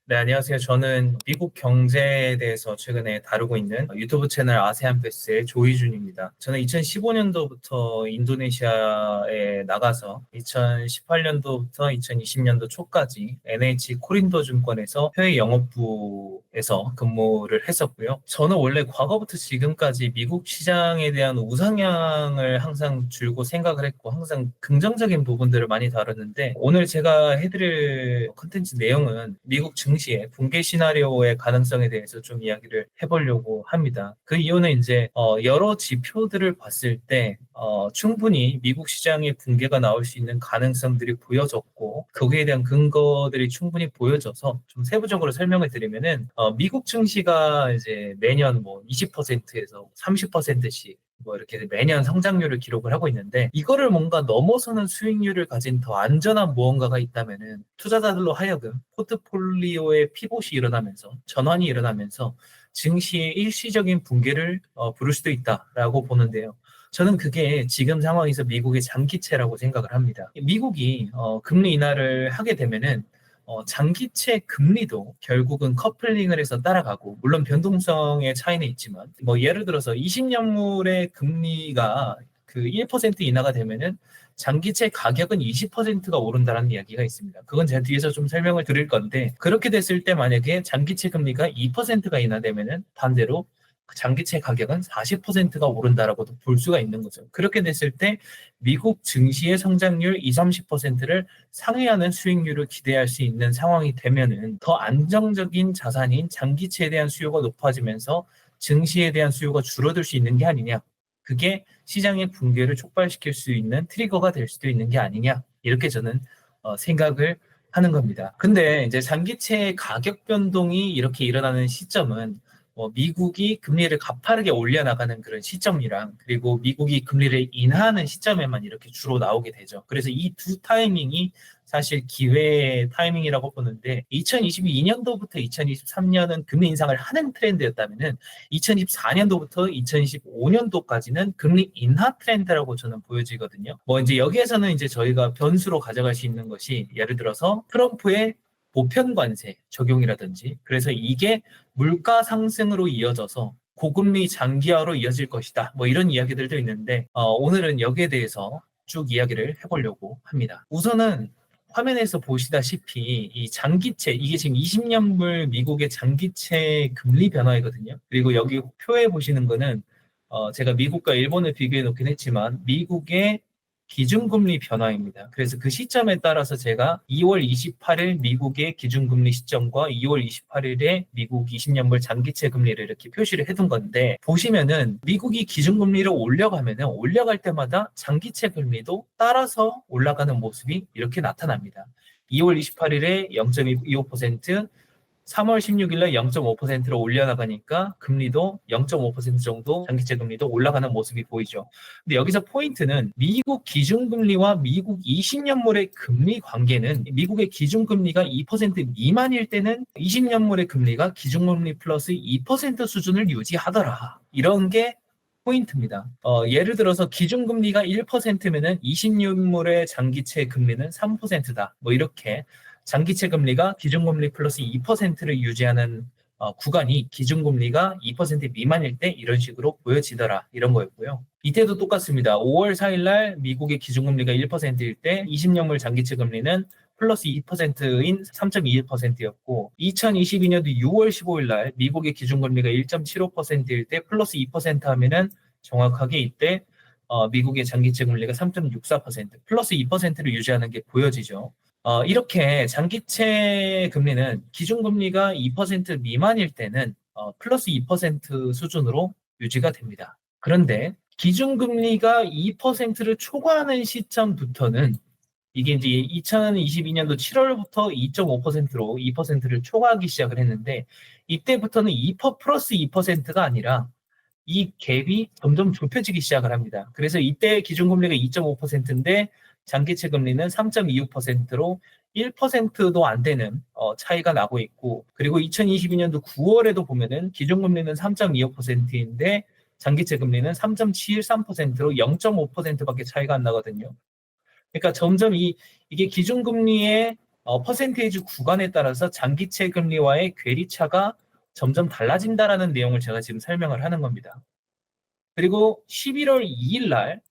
네, 안녕하세요. 저는 미국 경제에 대해서 최근에 다루고 있는 유튜브 채널 아세안 패스의 조희준입니다. 저는 2015년도부터 인도네시아에 나가서 2018년도부터 2020년도 초까지 NH 코린도 증권에서 해외 영업부에서 근무를 했었고요. 저는 원래 과거부터 지금까지 미국 시장에 대한 우상향을 항상 줄고 생각을 했고 항상 긍정적인 부분들을 많이 다뤘는데 오늘 제가 해드릴 컨텐츠 내용은 미국 증시의 붕괴 시나리오의 가능성에 대해서 좀 이야기를 해보려고 합니다. 그 이유는 이제 여러 지표들을 봤을 때 충분히 미국 시장의 붕괴가 나올 수 있는 가능성들이 보여졌고 거기에 대한 근거들이 충분히 보여져서 좀 세부적으로 설명을 드리면은 미국 증시가 이제 매년 뭐 20%에서 30%씩 뭐 이렇게 매년 성장률을 기록을 하고 있는데 이거를 뭔가 넘어서는 수익률을 가진 더 안전한 무언가가 있다면은 투자자들로 하여금 포트폴리오의 피봇이 일어나면서 전환이 일어나면서 증시의 일시적인 붕괴를 부를 수도 있다라고 보는데요. 저는 그게 지금 상황에서 미국의 장기채라고 생각을 합니다. 미국이 금리 인하를 하게 되면은 장기채 금리도 결국은 커플링을 해서 따라가고, 물론 변동성의 차이는 있지만, 뭐 예를 들어서 20년물의 금리가 그 1% 인하가 되면은 장기채 가격은 20%가 오른다는 이야기가 있습니다. 그건 제가 뒤에서 좀 설명을 드릴 건데, 그렇게 됐을 때 만약에 장기채 금리가 2%가 인하되면은 반대로 장기채 가격은 40%가 오른다라고도 볼 수가 있는 거죠. 그렇게 됐을 때 미국 증시의 성장률 20, 30%를 상회하는 수익률을 기대할 수 있는 상황이 되면은 더 안정적인 자산인 장기채에 대한 수요가 높아지면서 증시에 대한 수요가 줄어들 수 있는 게 아니냐. 그게 시장의 붕괴를 촉발시킬 수 있는 트리거가 될 수도 있는 게 아니냐. 이렇게 저는 생각을 하는 겁니다. 근데 이제 장기채 가격 변동이 이렇게 일어나는 시점은 미국이 금리를 가파르게 올려나가는 그런 시점이랑 그리고 미국이 금리를 인하하는 시점에만 이렇게 주로 나오게 되죠. 그래서 이 두 타이밍이 사실 기회의 타이밍이라고 보는데 2022년도부터 2023년은 금리 인상을 하는 트렌드였다면은 2024년도부터 2025년도까지는 금리 인하 트렌드라고 저는 보여지거든요. 뭐 이제 여기에서는 이제 저희가 변수로 가져갈 수 있는 것이 예를 들어서 트럼프의 보편 관세 적용이라든지 그래서 이게 물가 상승으로 이어져서 고금리 장기화로 이어질 것이다. 뭐 이런 이야기들도 있는데 오늘은 여기에 대해서 쭉 이야기를 해보려고 합니다. 우선은 화면에서 보시다시피 이 장기채, 이게 지금 20년물 미국의 장기채 금리 변화이거든요. 그리고 여기 표에 보시는 거는 제가 미국과 일본을 비교해 놓긴 했지만 미국의 기준금리 변화입니다. 그래서 그 시점에 따라서 제가 2월 28일 미국의 기준금리 시점과 2월 28일에 미국 20년물 장기채 금리를 이렇게 표시를 해둔 건데 보시면은 미국이 기준금리를 올려가면은 올려갈 때마다 장기채 금리도 따라서 올라가는 모습이 이렇게 나타납니다. 2월 28일에 0.25%, 3월 16일 날 0.5%로 올려나가니까 금리도 0.5% 정도 장기채 금리도 올라가는 모습이 보이죠. 근데 여기서 포인트는 미국 기준금리와 미국 20년물의 금리 관계는 미국의 기준금리가 2% 미만일 때는 20년물의 금리가 기준금리 플러스 2% 수준을 유지하더라. 이런 게 포인트입니다. 예를 들어서 기준금리가 1%면은 20년물의 장기채 금리는 3%다. 뭐 이렇게 장기채 금리가 기준금리 플러스 2%를 유지하는 구간이 기준금리가 2% 미만일 때 이런 식으로 보여지더라. 이런 거였고요. 이때도 똑같습니다. 5월 4일 날 미국의 기준금리가 1%일 때 20년물 장기채 금리는 플러스 2%인 3.21%였고 2022년도 6월 15일 날 미국의 기준금리가 1.75%일 때 플러스 2% 하면은 정확하게 이때 미국의 장기채 금리가 3.64%, 플러스 2%를 유지하는 게 보여지죠. 이렇게 장기채 금리는 기준금리가 2% 미만일 때는 플러스 2% 수준으로 유지가 됩니다. 그런데 기준금리가 2%를 초과하는 시점부터는 이게 이제 2022년도 7월부터 2.5%로 2%를 초과하기 시작을 했는데 이때부터는 2% 플러스 2%가 아니라 이 갭이 점점 좁혀지기 시작을 합니다. 그래서 이때 기준금리가 2.5%인데 장기채 금리는 3.26%로 1%도 안 되는 차이가 나고 있고 그리고 2022년도 9월에도 보면은 기준금리는 3.25%인데 장기채 금리는 3.73%로 0.5%밖에 차이가 안 나거든요. 그러니까 점점 이게 기준금리의 퍼센테이지 구간에 따라서 장기채 금리와의 괴리차가 점점 달라진다라는 내용을 제가 지금 설명을 하는 겁니다. 그리고 11월 2일 날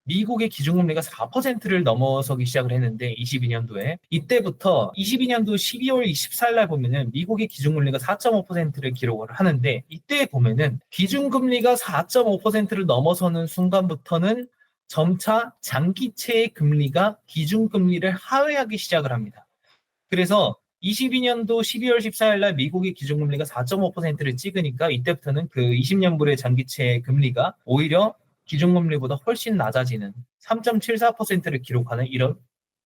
미국의 기준금리가 4%를 넘어서기 시작을 했는데 22년도에 이때부터 22년도 12월 24일 날 보면은 미국의 기준금리가 4.5%를 기록을 하는데 이때 보면은 기준금리가 4.5%를 넘어서는 순간부터는 점차 장기채의 금리가 기준금리를 하회하기 시작을 합니다. 그래서 22년도 12월 14일 날 미국의 기준금리가 4.5%를 찍으니까 이때부터는 그 20년물의 장기채 금리가 오히려 기준금리보다 훨씬 낮아지는 3.74%를 기록하는 이런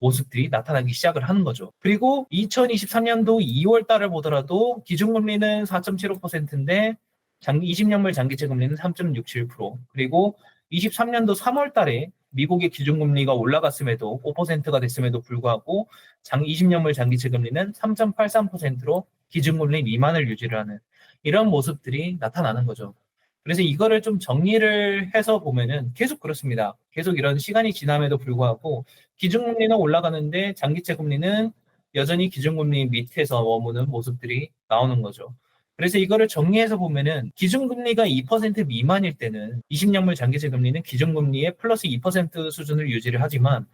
모습들이 나타나기 시작을 하는 거죠. 그리고 2023년도 2월 달을 보더라도 기준금리는 4.75%인데 20년물 장기채 금리는 3.67%, 그리고 23년도 3월 달에 미국의 기준금리가 올라갔음에도 5%가 됐음에도 불구하고 20년물 장기채 금리는 3.83%로 기준금리 미만을 유지를 하는 이런 모습들이 나타나는 거죠. 그래서 이거를 좀 정리를 해서 보면은 계속 그렇습니다. 계속 이런 시간이 지남에도 불구하고 기준금리는 올라가는데 장기채 금리는 여전히 기준금리 밑에서 머무는 모습들이 나오는 거죠. 그래서 이거를 정리해서 보면은 기준금리가 2% 미만일 때는 20년물 장기채 금리는 기준금리의 플러스 2% 수준을 유지를 하지만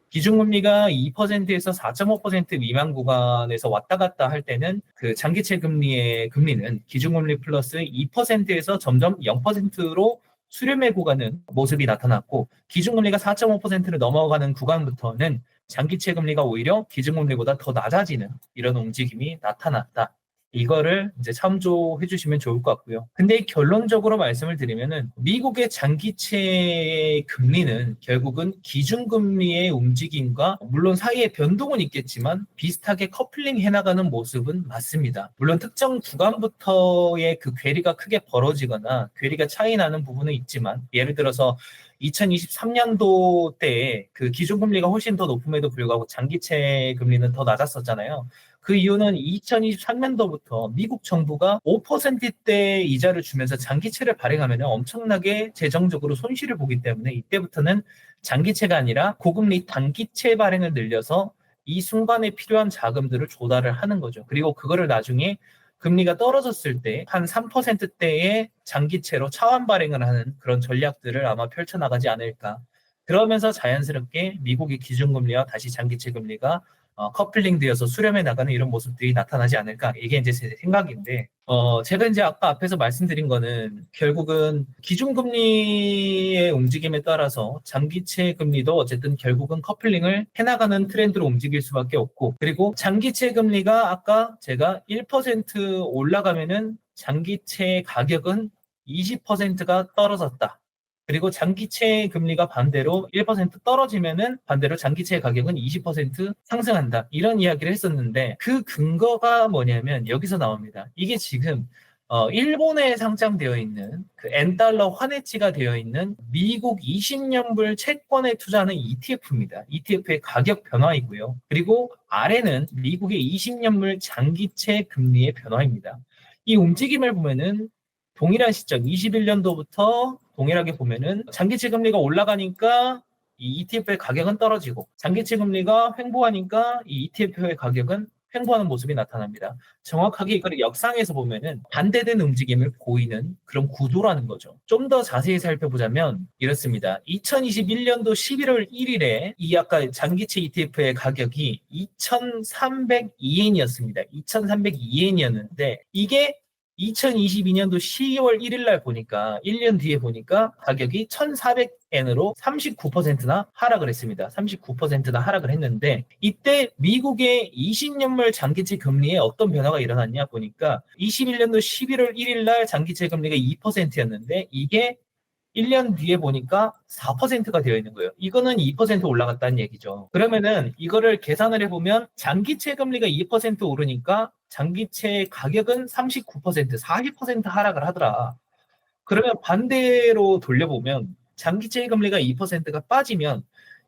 기준금리가 2%에서 4.5% 미만 구간에서 왔다 갔다 할 때는 그 장기채 금리의 금리는 기준금리 플러스 2%에서 점점 0%로 수렴해 가는 모습이 나타났고 기준금리가 4.5%를 넘어가는 구간부터는 장기채 금리가 오히려 기준금리보다 더 낮아지는 이런 움직임이 나타났다. 이거를 이제 참조해 주시면 좋을 것 같고요. 근데 결론적으로 말씀을 드리면은 미국의 장기채 금리는 결국은 기준금리의 움직임과 물론 사이에 변동은 있겠지만 비슷하게 커플링 해나가는 모습은 맞습니다. 물론 특정 구간부터의 그 괴리가 크게 벌어지거나 괴리가 차이 나는 부분은 있지만 예를 들어서 2023년도 때에 그 기준금리가 훨씬 더 높음에도 불구하고 장기채 금리는 더 낮았었잖아요. 그 이유는 2023년도부터 미국 정부가 5%대 이자를 주면서 장기채를 발행하면 엄청나게 재정적으로 손실을 보기 때문에 이때부터는 장기채가 아니라 고금리 단기채 발행을 늘려서 이 순간에 필요한 자금들을 조달을 하는 거죠. 그리고 그거를 나중에 금리가 떨어졌을 때 한 3%대의 장기채로 차환 발행을 하는 그런 전략들을 아마 펼쳐나가지 않을까. 그러면서 자연스럽게 미국의 기준금리와 다시 장기채 금리가 커플링 되어서 수렴해 나가는 이런 모습들이 나타나지 않을까. 이게 이제 제 생각인데, 제가 이제 아까 앞에서 말씀드린 거는 결국은 기준금리의 움직임에 따라서 장기채 금리도 어쨌든 결국은 커플링을 해나가는 트렌드로 움직일 수밖에 없고, 그리고 장기채 금리가 아까 제가 1% 올라가면은 장기채 가격은 20%가 떨어졌다. 그리고 장기채 금리가 반대로 1% 떨어지면은 반대로 장기채 가격은 20% 상승한다. 이런 이야기를 했었는데 그 근거가 뭐냐면 여기서 나옵니다. 이게 지금 일본에 상장되어 있는 그 N달러 환해지가 되어 있는 미국 20년불 채권에 투자하는 ETF입니다. ETF의 가격 변화이고요. 그리고 아래는 미국의 20년물 장기채 금리의 변화입니다. 이 움직임을 보면은 동일한 시점 21년도부터 동일하게 보면은 장기채 금리가 올라가니까 이 ETF의 가격은 떨어지고 장기채 금리가 횡보하니까 이 ETF의 가격은 횡보하는 모습이 나타납니다. 정확하게 이걸 역상에서 보면은 반대된 움직임을 보이는 그런 구도라는 거죠. 좀 더 자세히 살펴보자면 이렇습니다. 2021년도 11월 1일에 이 아까 장기채 ETF의 가격이 2,302엔이었습니다. 2,302엔이었는데 이게 2022년도 12월 1일 날 보니까 1년 뒤에 보니까 가격이 1,400엔으로 39%나 하락을 했습니다. 39%나 하락을 했는데 이때 미국의 20년물 장기채 금리에 어떤 변화가 일어났냐 보니까 21년도 11월 1일 날 장기채 금리가 2%였는데 이게 1년 뒤에 보니까 4%가 되어 있는 거예요. 이거는 2% 올라갔다는 얘기죠. 그러면은 이거를 계산을 해보면 장기채 금리가 2% 오르니까 장기채 가격은 39%, 40% 하락을 하더라. 그러면 반대로 돌려보면 장기채 금리가 2%가 빠지면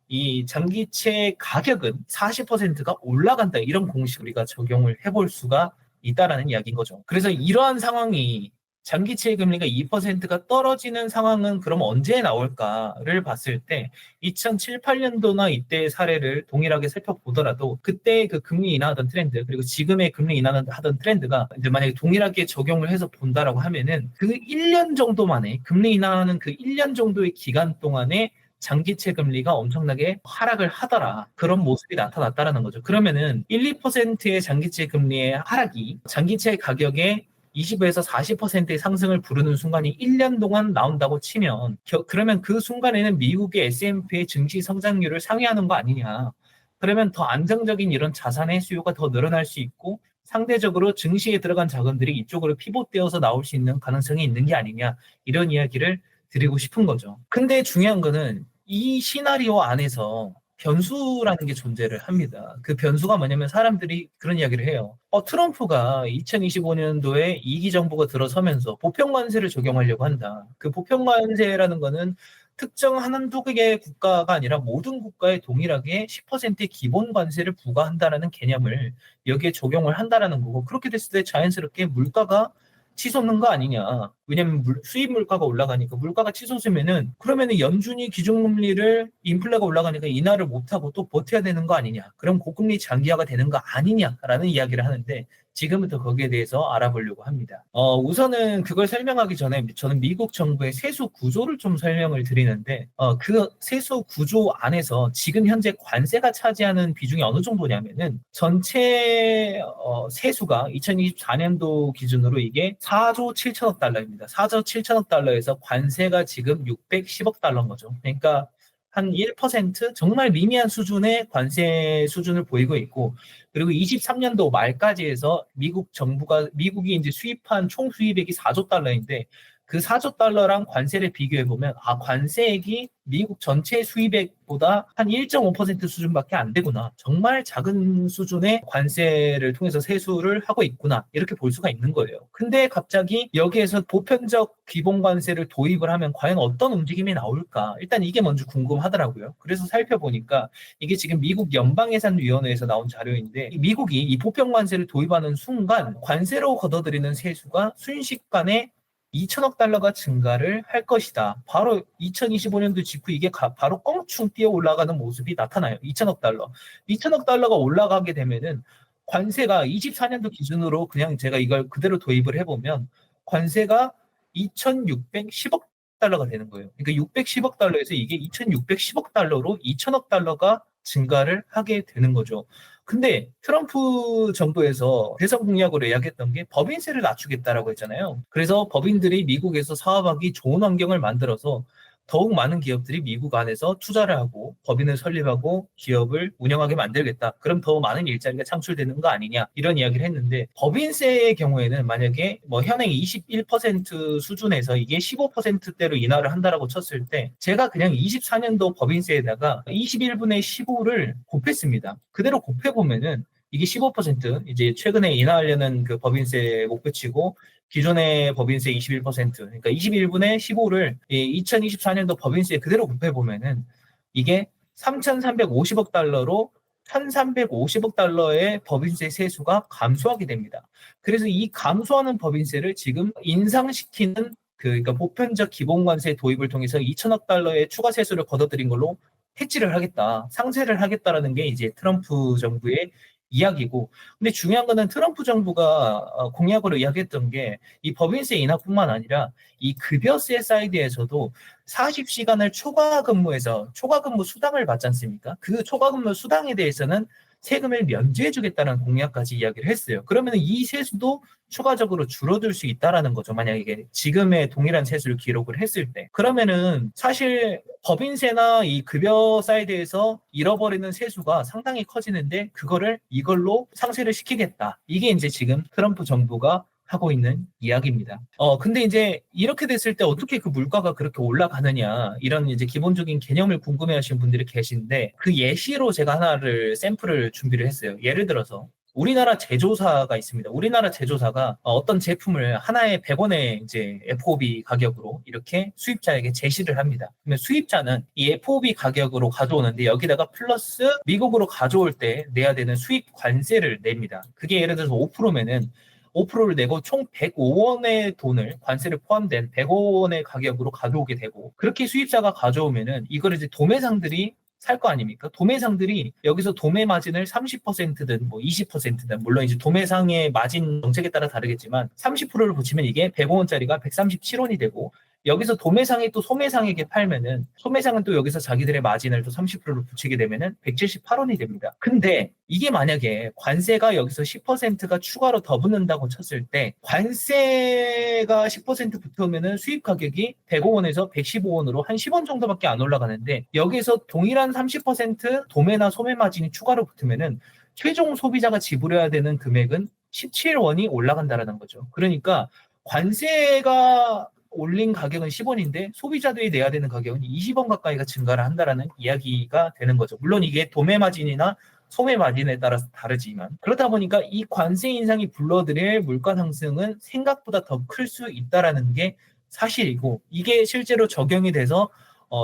이 장기채 가격은 40%가 올라간다. 이런 공식을 우리가 적용을 해볼 수가 있다라는 이야기인 거죠. 그래서 이러한 상황이 장기채 금리가 2%가 떨어지는 상황은 그럼 언제 나올까를 봤을 때 2007, 8년도나 이때의 사례를 동일하게 살펴보더라도 그때 그 금리 인하하던 트렌드 그리고 지금의 금리 인하하던 트렌드가 이제 만약에 동일하게 적용을 해서 본다라고 하면은 그 1년 정도 만에 금리 인하하는 그 1년 정도의 기간 동안에 장기채 금리가 엄청나게 하락을 하더라. 그런 모습이 나타났다라는 거죠. 그러면은 1, 2%의 장기채 금리의 하락이 장기채 가격에 20에서 40%의 상승을 부르는 순간이 1년 동안 나온다고 치면 그러면 그 순간에는 미국의 S&P의 증시 성장률을 상회하는 거 아니냐. 그러면 더 안정적인 이런 자산의 수요가 더 늘어날 수 있고 상대적으로 증시에 들어간 자금들이 이쪽으로 피봇되어서 나올 수 있는 가능성이 있는 게 아니냐. 이런 이야기를 드리고 싶은 거죠. 근데 중요한 거는 이 시나리오 안에서 변수라는 게 존재를 합니다. 그 변수가 뭐냐면 사람들이 그런 이야기를 해요. 트럼프가 2025년도에 2기 정부가 들어서면서 보편관세를 적용하려고 한다. 그 보편관세라는 거는 특정 한두 개의 국가가 아니라 모든 국가에 동일하게 10%의 기본 관세를 부과한다라는 개념을 여기에 적용을 한다라는 거고 그렇게 됐을 때 자연스럽게 물가가 치솟는 거 아니냐. 왜냐면 수입 물가가 올라가니까 물가가 치솟으면은 그러면은 연준이 기준금리를 인플레가 올라가니까 인하를 못하고 또 버텨야 되는 거 아니냐. 그럼 고금리 장기화가 되는 거 아니냐라는 이야기를 하는데 지금부터 거기에 대해서 알아보려고 합니다. 우선은 그걸 설명하기 전에 저는 미국 정부의 세수 구조를 좀 설명을 드리는데 그 세수 구조 안에서 지금 현재 관세가 차지하는 비중이 어느 정도냐면은 전체 세수가 2024년도 기준으로 이게 4조 7천억 달러입니다. 4조 7천억 달러에서 관세가 지금 610억 달러인 거죠. 그러니까 한 1% 정말 미미한 수준의 관세 수준을 보이고 있고 그리고 23년도 말까지 해서 미국이 이제 수입한 총 수입액이 4조 달러인데 그 4조 달러랑 관세를 비교해 보면 관세액이 미국 전체 수입액보다 한 1.5% 수준밖에 안 되구나. 정말 작은 수준의 관세를 통해서 세수를 하고 있구나. 이렇게 볼 수가 있는 거예요. 근데 갑자기 여기에서 보편적 기본 관세를 도입을 하면 과연 어떤 움직임이 나올까? 일단 이게 먼저 궁금하더라고요. 그래서 살펴보니까 이게 지금 미국 연방예산위원회에서 나온 자료인데 미국이 이 보편 관세를 도입하는 순간 관세로 걷어들이는 세수가 순식간에 2천억 달러가 증가를 할 것이다. 바로 2025년도 직후 이게 바로 껑충 뛰어 올라가는 모습이 나타나요. 2천억 달러. 2천억 달러가 올라가게 되면은 관세가 24년도 기준으로 그냥 제가 이걸 그대로 도입을 해보면 관세가 2,610억 달러가 되는 거예요. 그러니까 610억 달러에서 이게 2,610억 달러로 2천억 달러가 증가를 하게 되는 거죠. 근데 트럼프 정부에서 대선 공약으로 이야기했던 게 법인세를 낮추겠다라고 했잖아요. 그래서 법인들이 미국에서 사업하기 좋은 환경을 만들어서 더욱 많은 기업들이 미국 안에서 투자를 하고 법인을 설립하고 기업을 운영하게 만들겠다. 그럼 더 많은 일자리가 창출되는 거 아니냐 이런 이야기를 했는데 법인세의 경우에는 만약에 뭐 현행 21% 수준에서 이게 15%대로 인하를 한다라고 쳤을 때 제가 그냥 24년도 법인세에다가 21분의 15를 곱했습니다. 그대로 곱해보면은 이게 15% 이제 최근에 인하하려는 그 법인세 목표치고 기존의 법인세 21%, 그러니까 21분의 15를 2024년도 법인세 그대로 곱해보면은 이게 3,350억 달러로 1,350억 달러의 법인세 세수가 감소하게 됩니다. 그래서 이 감소하는 법인세를 지금 인상시키는 그러니까 보편적 기본관세 도입을 통해서 2천억 달러의 추가 세수를 걷어들인 걸로 해지를 하겠다, 상쇄를 하겠다라는 게 이제 트럼프 정부의 이야기고, 근데 중요한 거는 트럼프 정부가 공약으로 이야기했던 게 이 법인세 인하뿐만 아니라 이 급여세 사이드에서도 40시간을 초과 근무 수당을 받지 않습니까? 그 초과 근무 수당에 대해서는 세금을 면제해 주겠다는 공약까지 이야기를 했어요. 그러면 이 세수도 추가적으로 줄어들 수 있다라는 거죠. 만약에 이게 지금의 동일한 세수를 기록을 했을 때. 그러면은 사실 법인세나 이 급여 사이드에서 잃어버리는 세수가 상당히 커지는데 그거를 이걸로 상쇄를 시키겠다. 이게 이제 지금 트럼프 정부가 하고 있는 이야기입니다. 근데 이제 이렇게 됐을 때 어떻게 그 물가가 그렇게 올라가느냐, 이런 이제 기본적인 개념을 궁금해 하시는 분들이 계신데, 그 예시로 제가 하나를 샘플을 준비를 했어요. 예를 들어서, 우리나라 제조사가 있습니다. 우리나라 제조사가 어떤 제품을 하나에 100원의 이제 FOB 가격으로 이렇게 수입자에게 제시를 합니다. 그러면 수입자는 이 FOB 가격으로 가져오는데 여기다가 플러스 미국으로 가져올 때 내야 되는 수입 관세를 냅니다. 그게 예를 들어서 5%면은 5%를 내고 총 105원의 돈을 관세를 포함된 105원의 가격으로 가져오게 되고 그렇게 수입사가 가져오면은 이걸 이제 도매상들이 살 거 아닙니까? 도매상들이 여기서 도매 마진을 30%든 뭐 20%든 물론 이제 도매상의 마진 정책에 따라 다르겠지만 30%를 붙이면 이게 105원짜리가 137원이 되고 여기서 도매상이 또 소매상에게 팔면은 소매상은 또 여기서 자기들의 마진을 또 30%를 붙이게 되면은 178원이 됩니다. 근데 이게 만약에 관세가 여기서 10%가 추가로 더 붙는다고 쳤을 때 관세가 10% 붙으면은 수입 가격이 105원에서 115원으로 한 10원 정도밖에 안 올라가는데 여기서 동일한 30% 도매나 소매 마진이 추가로 붙으면은 최종 소비자가 지불해야 되는 금액은 17원이 올라간다라는 거죠. 그러니까 관세가 올린 가격은 10원인데 소비자들이 내야 되는 가격은 20원 가까이가 증가를 한다라는 이야기가 되는 거죠. 물론 이게 도매 마진이나 소매 마진에 따라서 다르지만 그렇다 보니까 이 관세 인상이 불러들일 물가 상승은 생각보다 더 클 수 있다라는 게 사실이고 이게 실제로 적용이 돼서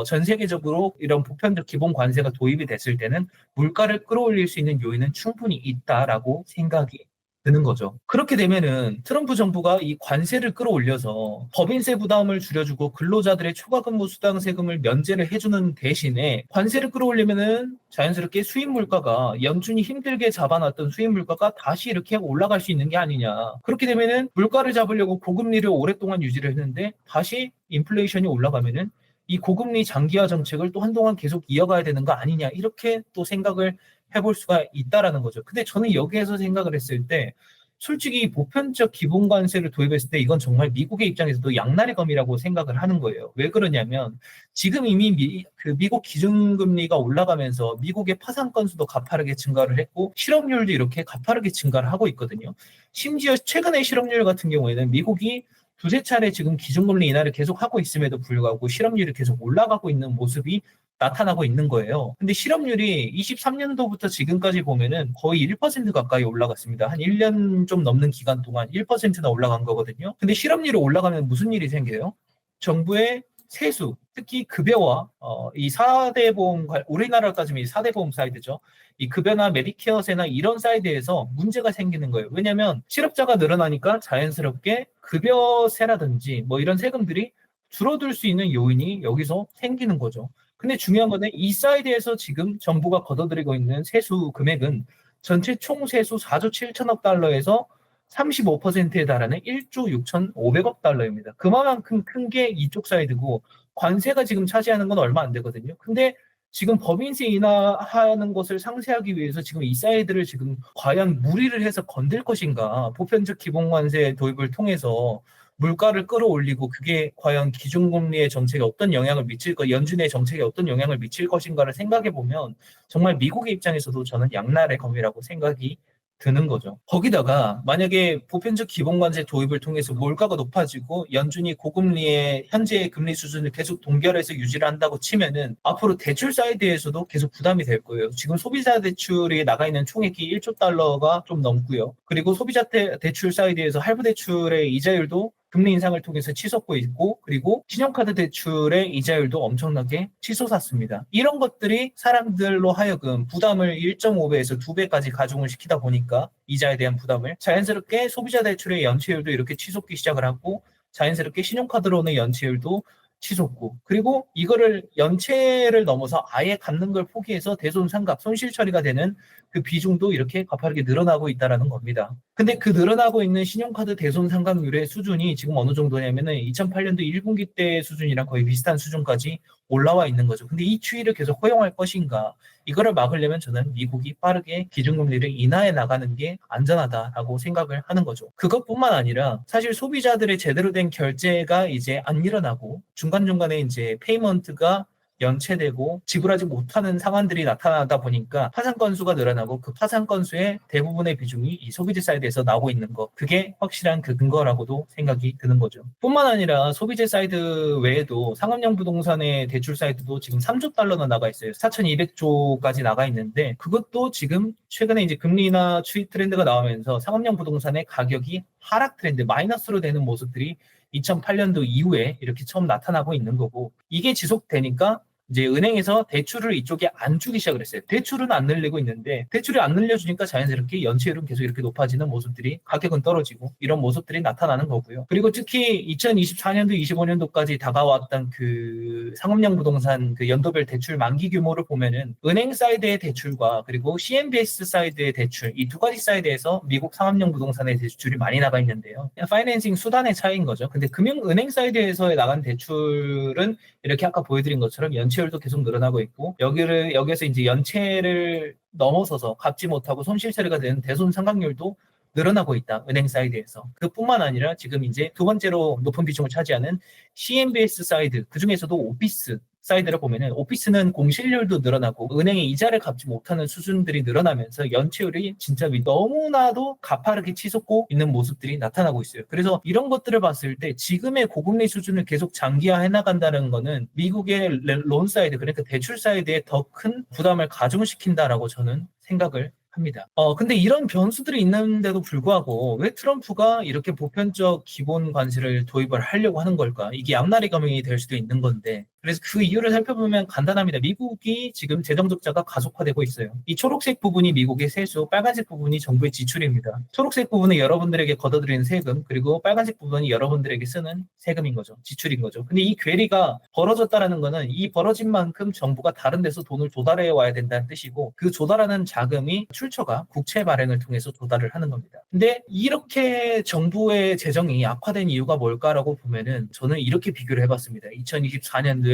전 세계적으로 이런 보편적 기본 관세가 도입이 됐을 때는 물가를 끌어올릴 수 있는 요인은 충분히 있다라고 생각이 드는 거죠. 그렇게 되면은 트럼프 정부가 이 관세를 끌어올려서 법인세 부담을 줄여주고 근로자들의 초과근무 수당 세금을 면제를 해주는 대신에 관세를 끌어올리면은 자연스럽게 수입 물가가 연준이 힘들게 잡아놨던 수입 물가가 다시 이렇게 올라갈 수 있는 게 아니냐. 그렇게 되면은 물가를 잡으려고 고금리를 오랫동안 유지를 했는데 다시 인플레이션이 올라가면은 이 고금리 장기화 정책을 또 한동안 계속 이어가야 되는 거 아니냐. 이렇게 또 생각을 해볼 수가 있다라는 거죠. 근데 저는 여기에서 생각을 했을 때 솔직히 보편적 기본 관세를 도입했을 때 이건 정말 미국의 입장에서도 양날의 검이라고 생각을 하는 거예요. 왜 그러냐면 지금 이미 미국 기준금리가 올라가면서 미국의 파산 건수도 가파르게 증가를 했고 실업률도 이렇게 가파르게 증가를 하고 있거든요. 심지어 최근의 실업률 같은 경우에는 미국이 두세 차례 지금 기준금리 인하를 계속 하고 있음에도 불구하고 실업률이 계속 올라가고 있는 모습이 나타나고 있는 거예요. 근데 실업률이 23년도부터 지금까지 보면은 거의 1% 가까이 올라갔습니다. 한 1년 좀 넘는 기간 동안 1%나 올라간 거거든요. 근데 실업률이 올라가면 무슨 일이 생겨요? 정부의 세수, 특히 급여와 이 4대 보험, 우리나라로 따지면 4대 보험 사이드죠. 이 급여나 메디케어세나 이런 사이드에서 문제가 생기는 거예요. 왜냐하면 실업자가 늘어나니까 자연스럽게 급여세라든지 뭐 이런 세금들이 줄어들 수 있는 요인이 여기서 생기는 거죠. 근데 중요한 거는 이 사이드에서 지금 정부가 걷어들이고 있는 세수 금액은 전체 총 세수 4조 7천억 달러에서 35%에 달하는 1조 6,500억 달러입니다. 그만큼 큰 게 이쪽 사이드고 관세가 지금 차지하는 건 얼마 안 되거든요. 근데 지금 법인세 인하하는 것을 상쇄하기 위해서 지금 이 사이드를 지금 과연 무리를 해서 건들 것인가? 보편적 기본관세 도입을 통해서 물가를 끌어올리고 그게 과연 기준금리의 정책에 어떤 영향을 미칠까, 연준의 정책에 어떤 영향을 미칠 것인가를 생각해 보면 정말 미국의 입장에서도 저는 양날의 검이라고 생각이 드는 거죠. 거기다가 만약에 보편적 기본관세 도입을 통해서 물가가 높아지고 연준이 고금리의 현재의 금리 수준을 계속 동결해서 유지를 한다고 치면은 앞으로 대출 사이드에서도 계속 부담이 될 거예요. 지금 소비자 대출이 나가 있는 총액이 1조 달러가 좀 넘고요. 그리고 소비자 대출 사이드에서 할부 대출의 이자율도 금리 인상을 통해서 치솟고 있고 그리고 신용카드 대출의 이자율도 엄청나게 치솟았습니다. 이런 것들이 사람들로 하여금 부담을 1.5배에서 2배까지 가중을 시키다 보니까 이자에 대한 부담을 자연스럽게 소비자 대출의 연체율도 이렇게 치솟기 시작을 하고 자연스럽게 신용카드로는 연체율도 치솟고 그리고 이거를 연체를 넘어서 아예 갚는 걸 포기해서 대손상각 손실 처리가 되는 그 비중도 이렇게 가파르게 늘어나고 있다는 겁니다. 근데 그 늘어나고 있는 신용카드 대손상각률의 수준이 지금 어느 정도냐면은 2008년도 1분기 때 수준이랑 거의 비슷한 수준까지 올라와 있는 거죠. 근데 이 추이를 계속 허용할 것인가? 이거를 막으려면 저는 미국이 빠르게 기준금리를 인하해 나가는 게 안전하다라고 생각을 하는 거죠. 그것뿐만 아니라 사실 소비자들의 제대로 된 결제가 이제 안 일어나고 중간중간에 이제 페이먼트가 연체되고 지불하지 못하는 상황들이 나타나다 보니까 파산 건수가 늘어나고 그 파산 건수의 대부분의 비중이 이 소비자 사이드에서 나오고 있는 거 그게 확실한 그 근거라고도 생각이 드는 거죠. 뿐만 아니라 소비자 사이드 외에도 상업용 부동산의 대출 사이드도 지금 3조 달러나 나가 있어요. 4,200조까지 나가 있는데 그것도 지금 최근에 이제 금리나 추이 트렌드가 나오면서 상업용 부동산의 가격이 하락 트렌드 마이너스로 되는 모습들이 2008년도 이후에 이렇게 처음 나타나고 있는 거고 이게 지속되니까 이제 은행에서 대출을 이쪽에 안 주기 시작을 했어요. 대출은 안 늘리고 있는데 대출이 안 늘려주니까 자연스럽게 연체율은 계속 이렇게 높아지는 모습들이 가격은 떨어지고 이런 모습들이 나타나는 거고요. 그리고 특히 2024년도, 25년도까지 다가왔던 그 상업용 부동산 그 연도별 대출 만기 규모를 보면은 은행 사이드의 대출과 그리고 CMBS 사이드의 대출 이 두 가지 사이드에서 미국 상업용 부동산의 대출이 많이 나가 있는데요. 파이낸싱 수단의 차이인 거죠. 근데 은행 사이드에서 나간 대출은 이렇게 아까 보여드린 것처럼 연체율도 계속 늘어나고 있고 여기에서 이제 연체를 넘어서서 갚지 못하고 손실 처리가 되는 대손상각률도 늘어나고 있다. 은행 사이드에서. 그뿐만 아니라 지금 이제 두 번째로 높은 비중을 차지하는 CMBS 사이드, 그중에서도 오피스 사이드를 보면은 오피스는 공실률도 늘어나고 은행의 이자를 갚지 못하는 수준들이 늘어나면서 연체율이 진짜 너무나도 가파르게 치솟고 있는 모습들이 나타나고 있어요. 그래서 이런 것들을 봤을 때 지금의 고금리 수준을 계속 장기화해 나간다는 거는 미국의 론 사이드, 그러니까 대출 사이드에 더 큰 부담을 가중시킨다라고 저는 생각을 합니다. 근데 이런 변수들이 있는데도 불구하고 왜 트럼프가 이렇게 보편적 기본 관세를 도입을 하려고 하는 걸까? 이게 양날의 검이 될 수도 있는 건데 그래서 그 이유를 살펴보면 간단합니다. 미국이 지금 재정 적자가 가속화되고 있어요. 이 초록색 부분이 미국의 세수, 빨간색 부분이 정부의 지출입니다. 초록색 부분은 여러분들에게 걷어들이는 세금, 그리고 빨간색 부분이 여러분들에게 쓰는 세금인 거죠. 지출인 거죠. 근데 이 괴리가 벌어졌다라는 거는 이 벌어진 만큼 정부가 다른 데서 돈을 조달해 와야 된다는 뜻이고 그 조달하는 자금이 출처가 국채 발행을 통해서 조달을 하는 겁니다. 근데 이렇게 정부의 재정이 악화된 이유가 뭘까라고 보면은 저는 이렇게 비교를 해봤습니다. 2024년도에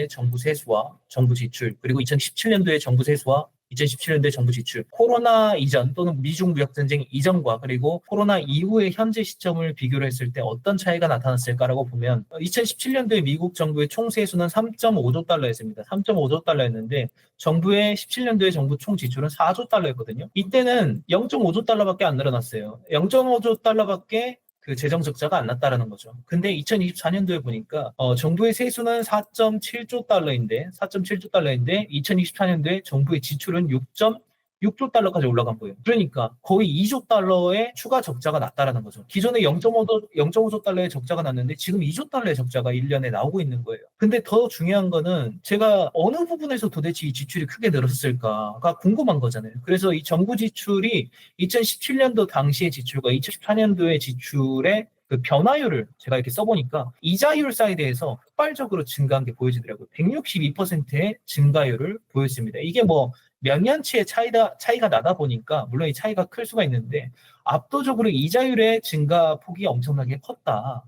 정부 세수와 정부 지출, 그리고 2017년도에 정부 세수와 2017년도에 정부 지출, 코로나 이전 또는 미중 무역 전쟁 이전과 그리고 코로나 이후의 현재 시점을 비교를 했을 때 어떤 차이가 나타났을까라고 보면 2017년도에 미국 정부의 총 세수는 3.5조 달러였습니다. 3.5조 달러였는데 정부의 17년도에 정부 총 지출은 4조 달러였거든요. 이때는 0.5조 달러밖에 안 늘어났어요. 0.5조 달러밖에 그 재정 적자가 안 났다라는 거죠. 근데 2024년도에 보니까 정부의 세수는 4.7조 달러인데 2024년도에 정부의 지출은 6조 달러까지 올라간 거예요. 그러니까 거의 2조 달러의 추가 적자가 났다라는 거죠. 기존에 0.5조 달러의 적자가 났는데 지금 2조 달러의 적자가 1년에 나오고 있는 거예요. 근데 더 중요한 거는 제가 어느 부분에서 도대체 이 지출이 크게 늘었을까가 궁금한 거잖아요. 그래서 이 정부 지출이 2017년도 당시의 지출과 2014년도의 지출의 그 변화율을 제가 이렇게 써보니까 이자율 사이드에서 폭발적으로 증가한 게 보여지더라고요. 162%의 증가율을 보였습니다. 이게 뭐 몇 년치의 차이가 나다 보니까 물론 이 차이가 클 수가 있는데 압도적으로 이자율의 증가 폭이 엄청나게 컸다.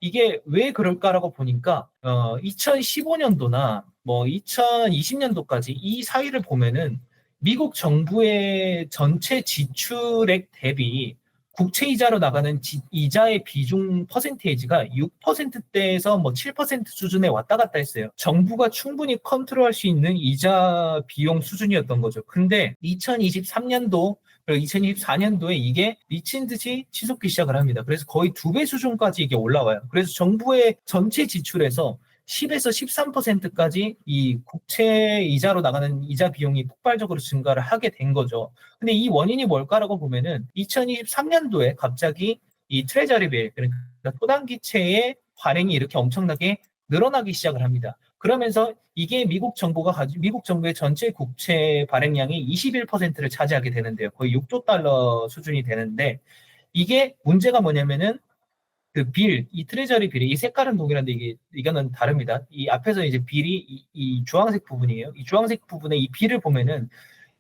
이게 왜 그럴까라고 보니까 2015년도나 뭐 2020년도까지 이 사이를 보면은 미국 정부의 전체 지출액 대비 국채 이자로 나가는 이자의 비중 퍼센테이지가 6%대에서 뭐 7% 수준에 왔다 갔다 했어요. 정부가 충분히 컨트롤할 수 있는 이자 비용 수준이었던 거죠. 근데 2023년도 그리고 2024년도에 이게 미친 듯이 치솟기 시작을 합니다. 그래서 거의 2배 수준까지 이게 올라와요. 그래서 정부의 전체 지출에서 10에서 13%까지 이 국채 이자로 나가는 이자 비용이 폭발적으로 증가를 하게 된 거죠. 근데 이 원인이 뭘까라고 보면은 2023년도에 갑자기 이 트레저리빌, 그러니까 초단기채의 발행이 이렇게 엄청나게 늘어나기 시작을 합니다. 그러면서 이게 미국 정부의 전체 국채 발행량이 21%를 차지하게 되는데요. 거의 6조 달러 수준이 되는데 이게 문제가 뭐냐면은 그 이 트레저리 빌이, 이 색깔은 동일한데 이거는 다릅니다. 이 앞에서 이제 빌이 이 주황색 부분이에요. 이 주황색 부분에 이 빌을 보면은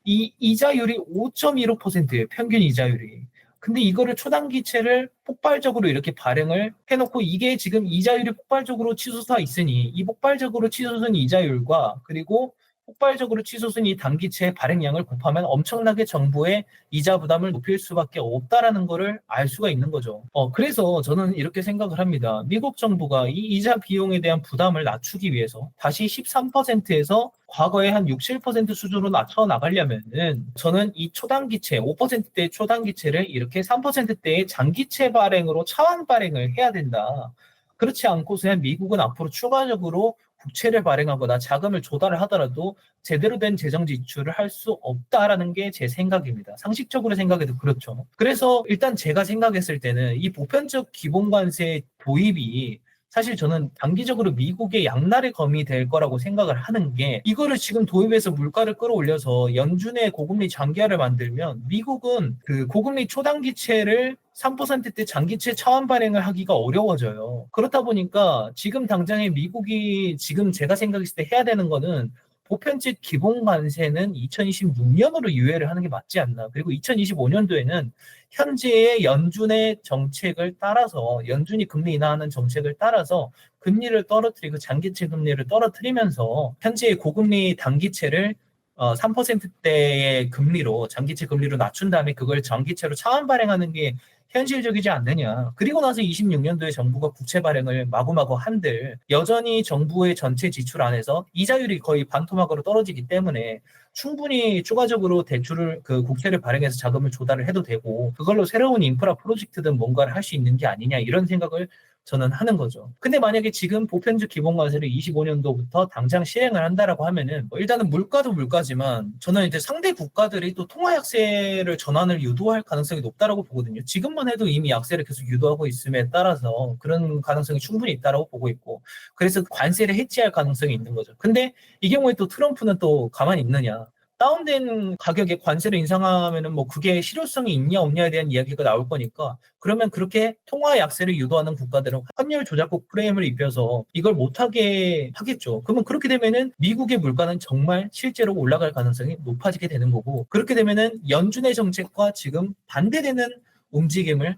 이 이자율이 5.15%예요. 평균 이자율이. 근데 이거를 초단기채를 폭발적으로 이렇게 발행을 해놓고 이게 지금 이자율이 폭발적으로 치솟아 있으니 이 폭발적으로 치솟은 이자율과 그리고 폭발적으로 치솟은 이 단기채 발행량을 곱하면 엄청나게 정부의 이자 부담을 높일 수밖에 없다라는 거를 알 수가 있는 거죠. 그래서 저는 이렇게 생각을 합니다. 미국 정부가 이 이자 비용에 대한 부담을 낮추기 위해서 다시 13%에서 과거에 한 6, 7% 수준으로 낮춰 나가려면은 저는 이 초단기채, 5%대의 초단기채를 이렇게 3%대의 장기채 발행으로 차환 발행을 해야 된다. 그렇지 않고서야 미국은 앞으로 추가적으로 국채를 발행하거나 자금을 조달을 하더라도 제대로 된 재정 지출을 할 수 없다라는 게 제 생각입니다. 상식적으로 생각해도 그렇죠. 그래서 일단 제가 생각했을 때는 이 보편적 기본관세 도입이 사실 저는 단기적으로 미국의 양날의 검이 될 거라고 생각을 하는 게, 이거를 지금 도입해서 물가를 끌어올려서 연준의 고금리 장기화를 만들면 미국은 그 고금리 초단기채를 3%대 장기채 차환 발행을 하기가 어려워져요. 그렇다 보니까 지금 당장에 미국이 지금 제가 생각했을 때 해야 되는 거는, 보편적 기본 관세는 2026년으로 유예를 하는 게 맞지 않나. 그리고 2025년도에는 현재의 연준의 정책을 따라서, 연준이 금리 인하하는 정책을 따라서 금리를 떨어뜨리고 장기채 금리를 떨어뜨리면서 현재의 고금리 단기채를 3%대의 금리로, 장기채 금리로 낮춘 다음에 그걸 장기채로 차환 발행하는 게 현실적이지 않느냐. 그리고 나서 26년도에 정부가 국채 발행을 마구마구 한들 여전히 정부의 전체 지출 안에서 이자율이 거의 반토막으로 떨어지기 때문에 충분히 추가적으로 대출을, 그 국채를 발행해서 자금을 조달을 해도 되고, 그걸로 새로운 인프라 프로젝트든 뭔가를 할 수 있는 게 아니냐, 이런 생각을 저는 하는 거죠. 근데 만약에 지금 보편적 기본관세를 25년도부터 당장 시행을 한다라고 하면은, 일단은 물가도 물가지만 저는 이제 상대 국가들이 또 통화 약세를 전환을 유도할 가능성이 높다라고 보거든요. 지금만 해도 이미 약세를 계속 유도하고 있음에 따라서 그런 가능성이 충분히 있다라고 보고 있고, 그래서 관세를 해지할 가능성이 있는 거죠. 근데 이 경우에 또 트럼프는 또 가만히 있느냐? 다운된 가격에 관세를 인상하면은 뭐 그게 실효성이 있냐 없냐에 대한 이야기가 나올 거니까, 그러면 그렇게 통화 약세를 유도하는 국가들은 환율 조작국 프레임을 입혀서 이걸 못하게 하겠죠. 그러면 그렇게 되면은 미국의 물가는 정말 실제로 올라갈 가능성이 높아지게 되는 거고, 그렇게 되면은 연준의 정책과 지금 반대되는 움직임을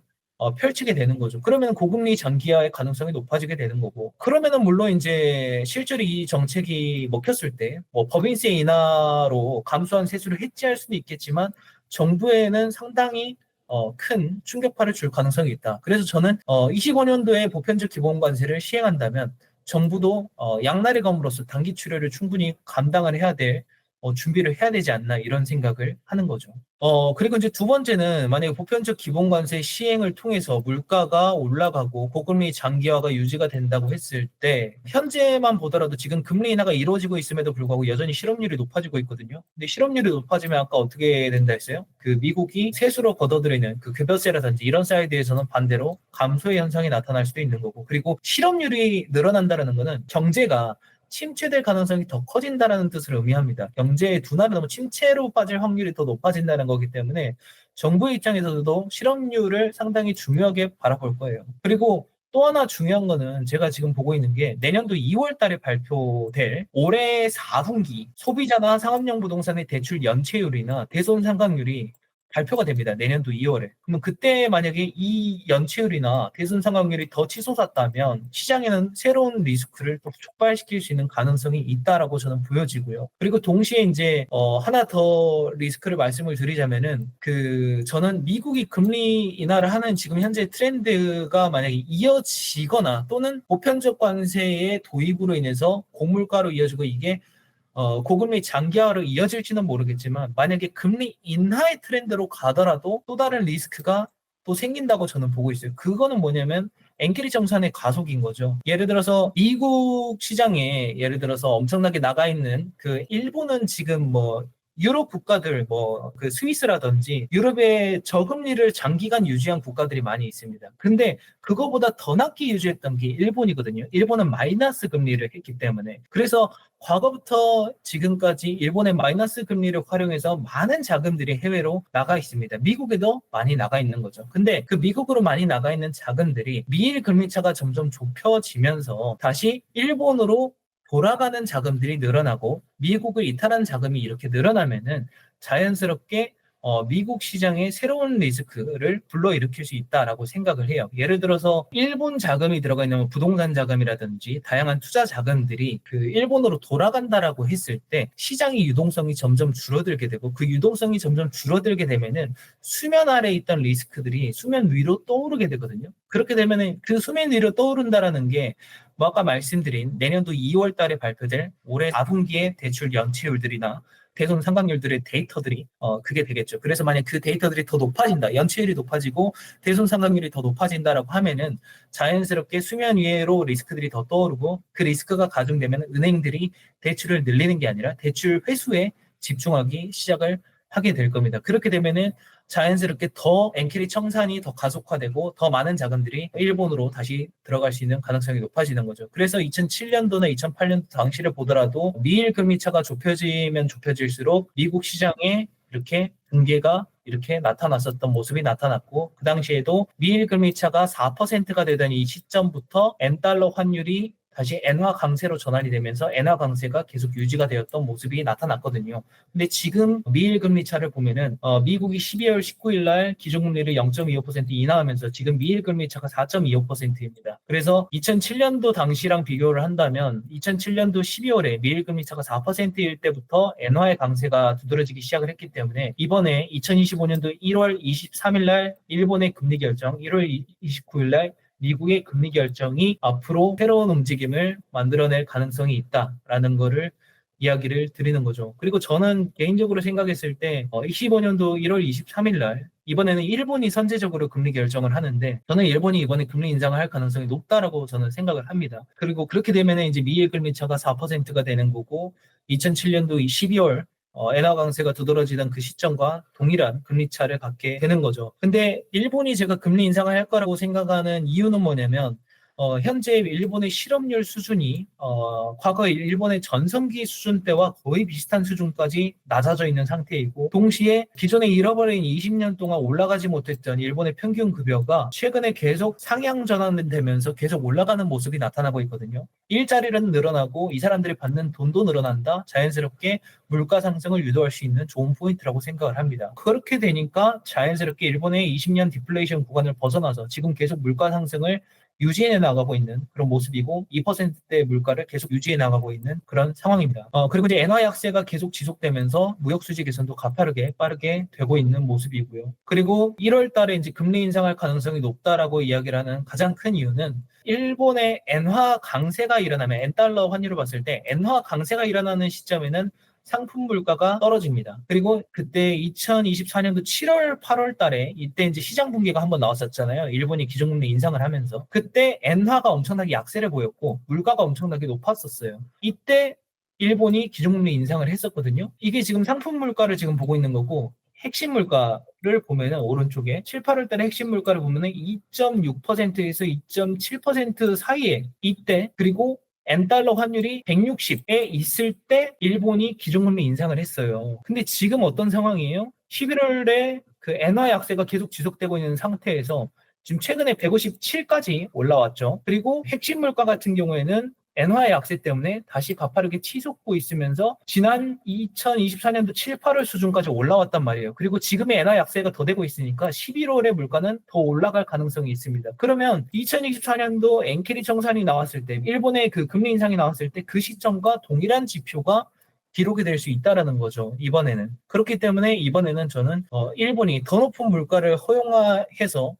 펼치게 되는 거죠. 그러면 고금리 장기화의 가능성이 높아지게 되는 거고, 그러면은 물론 이제 실제로 이 정책이 먹혔을 때 뭐 법인세 인하로 감소한 세수를 해지할 수도 있겠지만, 정부에는 상당히 큰 충격파를 줄 가능성이 있다. 그래서 저는 25년도에 보편적 기본관세를 시행한다면 정부도 양날의 검으로서 단기 출혈을 충분히 감당을 해야 될 준비를 해야 되지 않나, 이런 생각을 하는 거죠. 그리고 이제 두 번째는, 만약에 보편적 기본관세 시행을 통해서 물가가 올라가고 고금리 장기화가 유지가 된다고 했을 때, 현재만 보더라도 지금 금리 인하가 이루어지고 있음에도 불구하고 여전히 실업률이 높아지고 있거든요. 근데 실업률이 높아지면 아까 어떻게 된다 했어요? 그 미국이 세수로 걷어들이는 그 급여세라든지 이런 사이드에서는 반대로 감소의 현상이 나타날 수도 있는 거고, 그리고 실업률이 늘어난다는 거는 경제가 침체될 가능성이 더 커진다는 뜻을 의미합니다. 경제의 둔화를 너무 침체로 빠질 확률이 더 높아진다는 거기 때문에 정부의 입장에서도 실업률을 상당히 중요하게 바라볼 거예요. 그리고 또 하나 중요한 거는, 제가 지금 보고 있는 게 내년도 2월 달에 발표될 올해 4분기 소비자나 상업용 부동산의 대출 연체율이나 대손 상각률이 발표가 됩니다. 내년도 2월에. 그러면 그때 만약에 이 연체율이나 대손 상각률이 더 치솟았다면 시장에는 새로운 리스크를 또 촉발시킬 수 있는 가능성이 있다라고 저는 보여지고요. 그리고 동시에 이제 하나 더 리스크를 말씀을 드리자면은, 저는 미국이 금리 인하를 하는 지금 현재 트렌드가 만약에 이어지거나, 또는 보편적 관세의 도입으로 인해서 고물가로 이어지고 이게 고금리 장기화로 이어질지는 모르겠지만, 만약에 금리 인하의 트렌드로 가더라도 또 다른 리스크가 또 생긴다고 저는 보고 있어요. 그거는 뭐냐면 엔게리 정산의 가속인 거죠. 예를 들어서 미국 시장에, 예를 들어서 엄청나게 나가 있는 그 일본은 지금 뭐 유럽 국가들, 뭐 그 스위스라든지 유럽의 저금리를 장기간 유지한 국가들이 많이 있습니다. 근데 그거보다 더 낮게 유지했던 게 일본이거든요. 일본은 마이너스 금리를 했기 때문에. 그래서 과거부터 지금까지 일본의 마이너스 금리를 활용해서 많은 자금들이 해외로 나가 있습니다. 미국에도 많이 나가 있는 거죠. 근데 그 미국으로 많이 나가 있는 자금들이 미일 금리차가 점점 좁혀지면서 다시 일본으로 돌아가는 자금들이 늘어나고, 미국을 이탈한 자금이 이렇게 늘어나면은 자연스럽게 미국 시장에 새로운 리스크를 불러일으킬 수 있다라고 생각을 해요. 예를 들어서 일본 자금이 들어가 있는 부동산 자금이라든지 다양한 투자 자금들이 그 일본으로 돌아간다라고 했을 때 시장의 유동성이 점점 줄어들게 되고, 그 유동성이 점점 줄어들게 되면은 수면 아래에 있던 리스크들이 수면 위로 떠오르게 되거든요. 그렇게 되면은 그 수면 위로 떠오른다라는 게, 뭐 아까 말씀드린 내년도 2월 달에 발표될 올해 4분기의 대출 연체율들이나 대손 상각률들의 데이터들이 그게 되겠죠. 그래서 만약 그 데이터들이 더 높아진다, 연체율이 높아지고 대손 상각률이 더 높아진다라고 하면은 자연스럽게 수면 위로 리스크들이 더 떠오르고, 그 리스크가 가중되면 은행들이 대출을 늘리는 게 아니라 대출 회수에 집중하기 시작을 하게 될 겁니다. 그렇게 되면은 자연스럽게 더 엔캐리 청산이 더 가속화되고 더 많은 자금들이 일본으로 다시 들어갈 수 있는 가능성이 높아지는 거죠. 그래서 2007년도나 2008년도 당시를 보더라도 미일 금리 차가 좁혀지면 좁혀질수록 미국 시장에 이렇게 붕괴가 이렇게 나타났었던 모습이 나타났고, 그 당시에도 미일 금리 차가 4%가 되던 이 시점부터 엔달러 환율이 다시 엔화 강세로 전환이 되면서 엔화 강세가 계속 유지가 되었던 모습이 나타났거든요. 근데 지금 미일 금리 차를 보면은 미국이 12월 19일 날 기준금리를 0.25% 인하하면서 지금 미일 금리 차가 4.25%입니다. 그래서 2007년도 당시랑 비교를 한다면 2007년도 12월에 미일 금리 차가 4%일 때부터 엔화의 강세가 두드러지기 시작을 했기 때문에 이번에 2025년도 1월 23일 날 일본의 금리 결정, 1월 29일 날 미국의 금리 결정이 앞으로 새로운 움직임을 만들어낼 가능성이 있다라는 거를 이야기를 드리는 거죠. 그리고 저는 개인적으로 생각했을 때 25년도 1월 23일 날 이번에는 일본이 선제적으로 금리 결정을 하는데, 저는 일본이 이번에 금리 인상을 할 가능성이 높다라고 저는 생각을 합니다. 그리고 그렇게 되면 이제 미일 금리 차가 4%가 되는 거고, 2007년도 12월 엔화 강세가 두드러지던 그 시점과 동일한 금리 차를 갖게 되는 거죠. 근데 일본이 제가 금리 인상을 할 거라고 생각하는 이유는 뭐냐면, 현재 일본의 실업률 수준이 과거 일본의 전성기 수준 때와 거의 비슷한 수준까지 낮아져 있는 상태이고, 동시에 기존에 잃어버린 20년 동안 올라가지 못했던 일본의 평균 급여가 최근에 계속 상향 전환되면서 계속 올라가는 모습이 나타나고 있거든요. 일자리는 늘어나고 이 사람들이 받는 돈도 늘어난다. 자연스럽게 물가 상승을 유도할 수 있는 좋은 포인트라고 생각을 합니다. 그렇게 되니까 자연스럽게 일본의 20년 디플레이션 구간을 벗어나서 지금 계속 물가 상승을 유지해 나가고 있는 그런 모습이고, 2%대 물가를 계속 유지해 나가고 있는 그런 상황입니다. 그리고 이제 엔화 약세가 계속 지속되면서 무역 수지 개선도 가파르게 빠르게 되고 있는 모습이고요. 그리고 1월 달에 이제 금리 인상할 가능성이 높다라고 이야기를 하는 가장 큰 이유는, 일본의 엔화 강세가 일어나면, 엔달러 환율을 봤을 때 엔화 강세가 일어나는 시점에는 상품 물가가 떨어집니다. 그리고 그때 2024년도 7월, 8월 달에 이때 이제 시장 붕괴가 한번 나왔었잖아요. 일본이 기준금리 인상을 하면서. 그때 엔화가 엄청나게 약세를 보였고 물가가 엄청나게 높았었어요. 이때 일본이 기준금리 인상을 했었거든요. 이게 지금 상품 물가를 지금 보고 있는 거고, 핵심 물가를 보면은 오른쪽에 7, 8월 달에 핵심 물가를 보면은 2.6%에서 2.7% 사이에 이때, 그리고 엔달러 환율이 160에 있을 때 일본이 기준금리 인상을 했어요. 근데 지금 어떤 상황이에요? 11월에 그 엔화 약세가 계속 지속되고 있는 상태에서 지금 최근에 157까지 올라왔죠. 그리고 핵심 물가 같은 경우에는 엔화의 약세 때문에 다시 가파르게 치솟고 있으면서 지난 2024년도 7, 8월 수준까지 올라왔단 말이에요. 그리고 지금의 엔화 약세가 더 되고 있으니까 11월의 물가는 더 올라갈 가능성이 있습니다. 그러면 2024년도 엔캐리 청산이 나왔을 때, 일본의 그 금리 인상이 나왔을 때 그 시점과 동일한 지표가 기록이 될 수 있다라는 거죠. 이번에는. 그렇기 때문에 이번에는 저는 일본이 더 높은 물가를 허용해서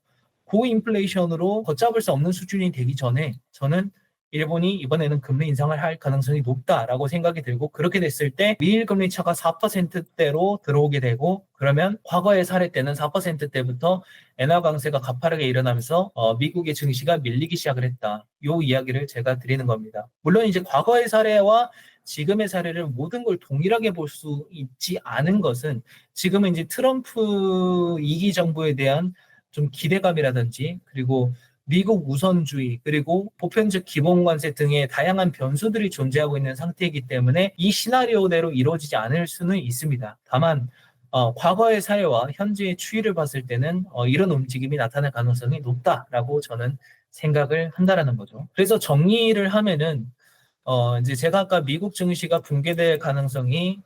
고인플레이션으로 걷잡을 수 없는 수준이 되기 전에 저는 일본이 이번에는 금리 인상을 할 가능성이 높다라고 생각이 들고, 그렇게 됐을 때 미일 금리 차가 4%대로 들어오게 되고, 그러면 과거의 사례 때는 4%대부터 엔화 강세가 가파르게 일어나면서 미국의 증시가 밀리기 시작을 했다. 이 이야기를 제가 드리는 겁니다. 물론 이제 과거의 사례와 지금의 사례를 모든 걸 동일하게 볼 수 있지 않은 것은, 지금은 이제 트럼프 2기 정부에 대한 좀 기대감이라든지, 그리고 미국 우선주의, 그리고 보편적 기본관세 등의 다양한 변수들이 존재하고 있는 상태이기 때문에 이 시나리오대로 이루어지지 않을 수는 있습니다. 다만 과거의 사례와 현재의 추이를 봤을 때는 이런 움직임이 나타날 가능성이 높다라고 저는 생각을 한다라는 거죠. 그래서 정리를 하면은 이제 제가 아까 미국 증시가 붕괴될 가능성이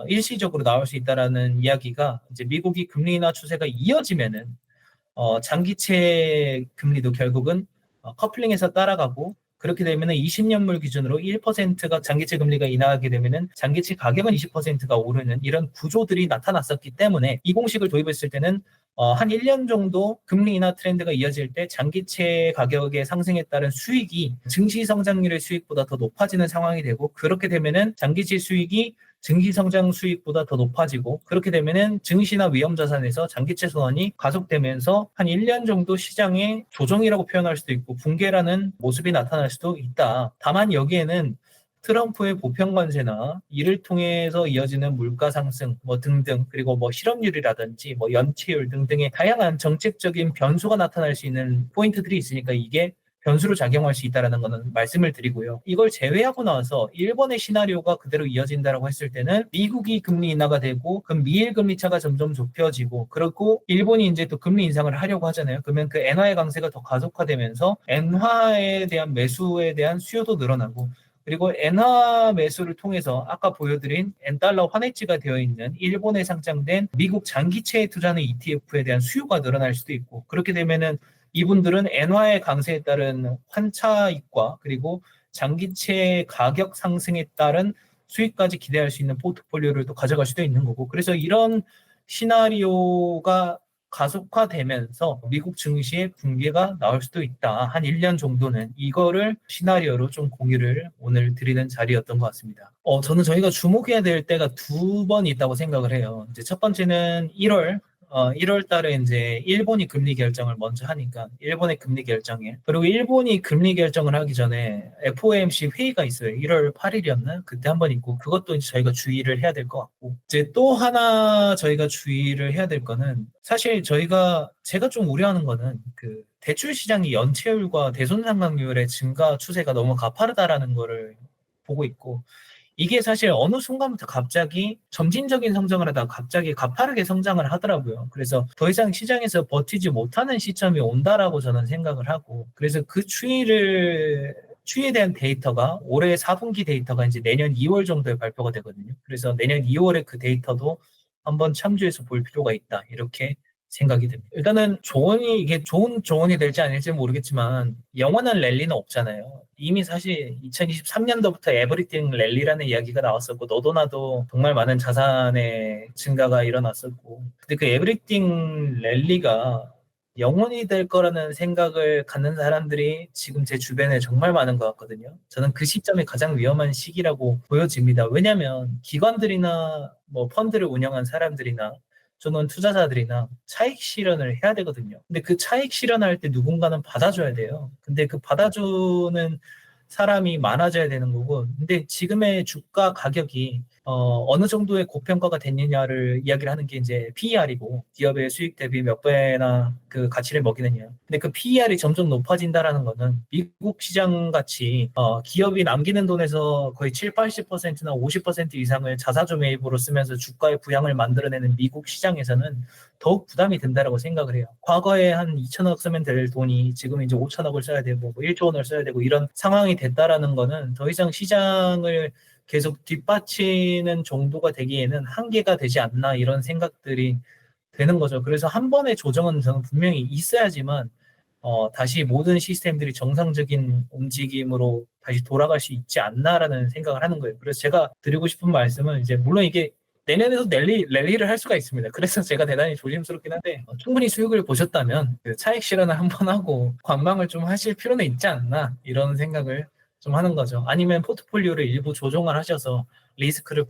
일시적으로 나올 수 있다라는 이야기가, 이제 미국이 금리 인하 추세가 이어지면은 장기채 금리도 결국은 커플링해서 따라가고, 그렇게 되면은 20년물 기준으로 1%가 장기채 금리가 인하하게 되면은 장기채 가격은 20%가 오르는 이런 구조들이 나타났었기 때문에, 이 공식을 도입했을 때는 한 1년 정도 금리 인하 트렌드가 이어질 때 장기채 가격의 상승에 따른 수익이 증시 성장률의 수익보다 더 높아지는 상황이 되고, 그렇게 되면은 장기채 수익이 증시 성장 수익보다 더 높아지고, 그렇게 되면은 증시나 위험자산에서 장기채 선언이 가속되면서 한 1년 정도 시장의 조정이라고 표현할 수도 있고 붕괴라는 모습이 나타날 수도 있다. 다만 여기에는 트럼프의 보편 관세나 이를 통해서 이어지는 물가 상승 뭐 등등, 그리고 뭐 실업률이라든지 뭐 연체율 등등의 다양한 정책적인 변수가 나타날 수 있는 포인트들이 있으니까 이게 변수로 작용할 수 있다는 것은 말씀을 드리고요. 이걸 제외하고 나서 일본의 시나리오가 그대로 이어진다고 했을 때는 미국이 금리 인하가 되고 그럼 미일 금리 차가 점점 좁혀지고, 그리고 일본이 이제 또 금리 인상을 하려고 하잖아요. 그러면 그 엔화의 강세가 더 가속화되면서 엔화에 대한 매수에 대한 수요도 늘어나고, 그리고 엔화 매수를 통해서 아까 보여드린 엔달러 환해지가 되어 있는 일본에 상장된 미국 장기채에 투자하는 ETF에 대한 수요가 늘어날 수도 있고, 그렇게 되면은 이분들은 엔화의 강세에 따른 환차익과 그리고 장기채 가격 상승에 따른 수익까지 기대할 수 있는 포트폴리오를 또 가져갈 수도 있는 거고, 그래서 이런 시나리오가 가속화되면서 미국 증시의 붕괴가 나올 수도 있다. 한 1년 정도는 이거를 시나리오로 좀 공유를 오늘 드리는 자리였던 것 같습니다. 저는 저희가 주목해야 될 때가 두 번 있다고 생각을 해요. 이제 첫 번째는 1월 달에 이제 일본이 금리 결정을 먼저 하니까 일본의 금리 결정에, 그리고 일본이 금리 결정을 하기 전에 FOMC 회의가 있어요. 1월 8일이었나? 그때 한번 있고, 그것도 이제 저희가 주의를 해야 될 것 같고, 이제 또 하나 저희가 주의를 해야 될 거는, 사실 제가 좀 우려하는 거는 그 대출 시장이 연체율과 대손상각률의 증가 추세가 너무 가파르다라는 거를 보고 있고, 이게 사실 어느 순간부터 갑자기 점진적인 성장을 하다가 갑자기 가파르게 성장을 하더라고요. 그래서 더 이상 시장에서 버티지 못하는 시점이 온다라고 저는 생각을 하고, 그래서 그 추이에 대한 데이터가 올해 4분기 데이터가 이제 내년 2월 정도에 발표가 되거든요. 그래서 내년 2월에 그 데이터도 한번 참조해서 볼 필요가 있다. 이렇게 생각이 듭니다. 일단은 이게 좋은 조언이 될지 아닐지 모르겠지만 영원한 랠리는 없잖아요. 이미 사실 2023년도부터 에브리띵 랠리라는 이야기가 나왔었고, 너도 나도 정말 많은 자산의 증가가 일어났었고, 근데 그 에브리띵 랠리가 영원히 될 거라는 생각을 갖는 사람들이 지금 제 주변에 정말 많은 것 같거든요. 저는 그 시점이 가장 위험한 시기라고 보여집니다. 왜냐하면 기관들이나 뭐 펀드를 운영한 사람들이나 저는 투자자들이나 차익 실현을 해야 되거든요. 근데 그 차익 실현할 때 누군가는 받아줘야 돼요. 근데 그 받아주는 사람이 많아져야 되는 거고, 근데 지금의 주가 가격이 어느 정도의 고평가가 됐느냐를 이야기를 하는 게 이제 PER이고, 기업의 수익 대비 몇 배나 그 가치를 먹이느냐. 근데 그 PER이 점점 높아진다라는 거는 미국 시장 같이 기업이 남기는 돈에서 거의 7, 80%나 50% 이상을 자사주 매입으로 쓰면서 주가의 부양을 만들어내는 미국 시장에서는 더욱 부담이 된다라고 생각을 해요. 과거에 한 2천억 쓰면 될 돈이 지금 이제 5천억을 써야 되고 뭐 1조 원을 써야 되고 이런 상황이 됐다라는 거는 더 이상 시장을 계속 뒷받치는 정도가 되기에는 한계가 되지 않나, 이런 생각들이 되는 거죠. 그래서 한 번의 조정은 저는 분명히 있어야지만 다시 모든 시스템들이 정상적인 움직임으로 다시 돌아갈 수 있지 않나라는 생각을 하는 거예요. 그래서 제가 드리고 싶은 말씀은, 이제 물론 이게 내년에도 랠리를 할 수가 있습니다. 그래서 제가 대단히 조심스럽긴 한데, 충분히 수익을 보셨다면 그 차익 실현을 한번 하고 관망을 좀 하실 필요는 있지 않나, 이런 생각을 좀 하는 거죠. 아니면 포트폴리오를 일부 조정을 하셔서 리스크를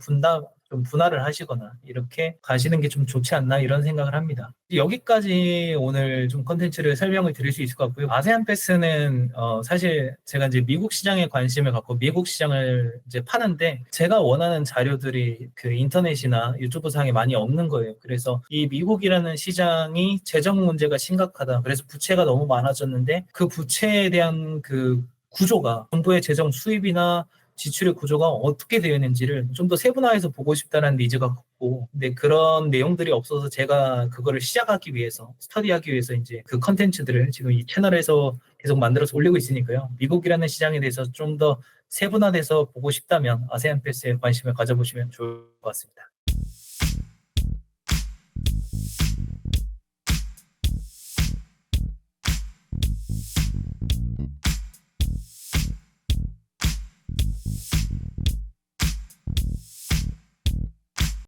좀 분할을 하시거나 이렇게 가시는 게 좀 좋지 않나, 이런 생각을 합니다. 여기까지 오늘 좀 컨텐츠를 설명을 드릴 수 있을 것 같고요. 아세안 패스는 사실 제가 이제 미국 시장에 관심을 갖고 미국 시장을 이제 파는데, 제가 원하는 자료들이 그 인터넷이나 유튜브 상에 많이 없는 거예요. 그래서 이 미국이라는 시장이 재정 문제가 심각하다. 그래서 부채가 너무 많아졌는데 그 부채에 대한 그 구조가, 정부의 재정 수입이나 지출의 구조가 어떻게 되어 있는지를 좀 더 세분화해서 보고 싶다는 니즈가 컸고, 근데 그런 내용들이 없어서 제가 그거를 시작하기 위해서, 스터디하기 위해서 이제 그 컨텐츠들을 지금 이 채널에서 계속 만들어서 올리고 있으니까요. 미국이라는 시장에 대해서 좀 더 세분화돼서 보고 싶다면 아세안 패스에 관심을 가져보시면 좋을 것 같습니다.